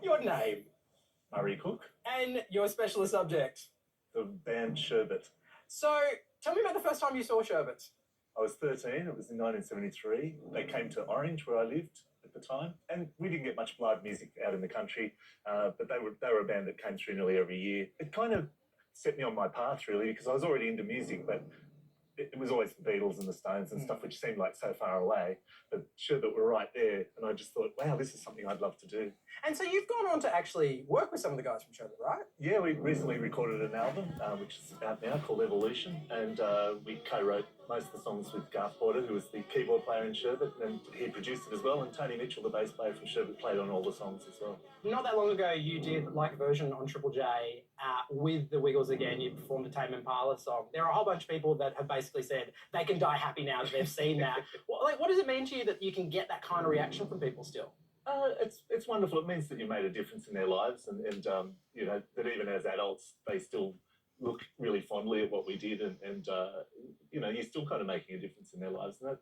Your name Murray Cook, and your specialist subject. the band Sherbet. So, tell me about the first time you saw Sherbet. I was 13, it was in 1973. They came to Orange, where I lived at the time, and we didn't get much live music out in the country, but they were a band that came through nearly every year. It kind of set me on my path, really, because I was already into music, but it was always the Beatles and the Stones and stuff, which seemed like so far away, but Sherbet were right there, and I just thought, wow, this is something I'd love to do. And so you've gone on to actually work with some of the guys from Sherbet, right? Yeah, we recently recorded an album, which is out now, called Evolution, and we co-wrote most of the songs with Garth Porter, who was the keyboard player in Sherbet, and he produced it as well, and Tony Mitchell, the bass player from Sherbet, played on all the songs as well. Not that long ago, you did like a version on Triple J with the Wiggles again. You performed a Tame Impala song. There are a whole bunch of people that have basically said they can die happy now that they've seen that. What does it mean to you that you can get that kind of reaction from people still? It's wonderful. It means that you made a difference in their lives, and you know, that even as adults, they still look really fondly at what we did, and you know, you're still kind of making a difference in their lives, and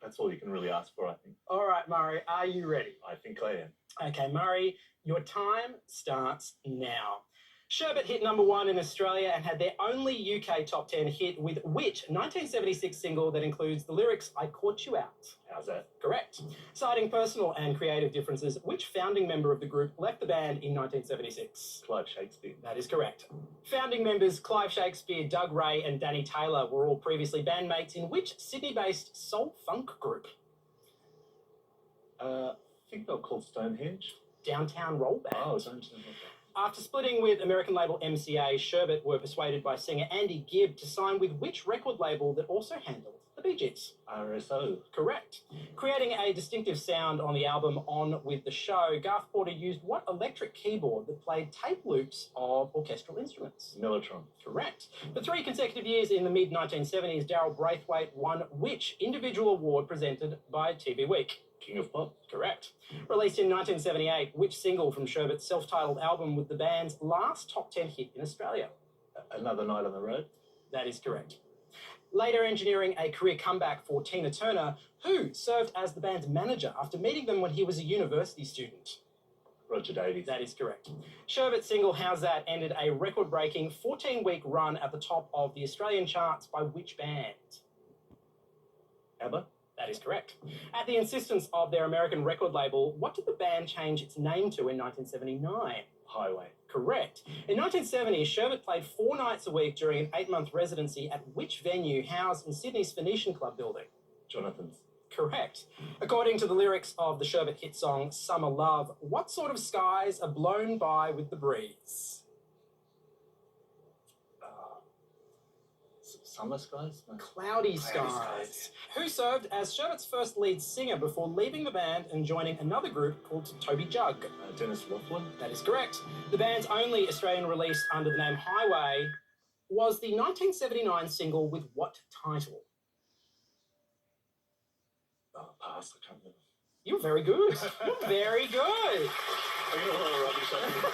that's all you can really ask for, I think. All right, Murray, are you ready? I think I am. Okay, Murray, your time starts now. Sherbet hit #1 in Australia and had their only UK top 10 hit with which 1976 single that includes the lyrics, "I Caught You Out"? How's that? Correct. Citing personal and creative differences, which founding member of the group left the band in 1976? Clive Shakespeare. That is correct. Founding members Clive Shakespeare, Doug Ray and Danny Taylor were all previously bandmates in which Sydney-based soul funk group? I think they were called Stonehenge. Downtown Roll Band. Oh, Stonehenge. Okay. After splitting with American label MCA, Sherbet were persuaded by singer Andy Gibb to sign with which record label that also handled the Bee Gees? RSO. Correct. Creating a distinctive sound on the album On With The Show, Garth Porter used what electric keyboard that played tape loops of orchestral instruments? Mellotron. Correct. For 3 consecutive years in the mid-1970s, Daryl Braithwaite won which individual award presented by TV Week? King of Pop. Correct. Released in 1978, which single from Sherbet's self-titled album was the band's last top 10 hit in Australia? Another Night on the Road. That is correct. Later engineering a career comeback for Tina Turner, who served as the band's manager after meeting them when he was a university student? Roger Davies. That is correct. Sherbet's single How's That ended a record-breaking 14-week run at the top of the Australian charts by which band? ABBA. That is correct. At the insistence of their American record label, what did the band change its name to in 1979? Highway. Correct. In 1970, Sherbet played 4 nights a week during an 8-month residency at which venue housed in Sydney's Phoenician Club building? Jonathan's. Correct. According to the lyrics of the Sherbet hit song Summer Love, what sort of skies are blown by with the breeze? Summer skies? No. Cloudy skies. Who served as Sherbet's first lead singer before leaving the band and joining another group called Toby Jug? Dennis Laughlin. That is correct. The band's only Australian release under the name Highway was the 1979 single with what title? Oh, pass. I can't remember. You're very good. You're very good. I got a lot of rubbish on me.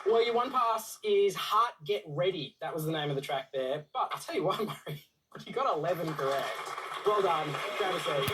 Well, your one pass is Heart Get Ready. That was the name of the track there. But I'll tell you what, Murray, you got 11 correct. Well done. Grab a seat.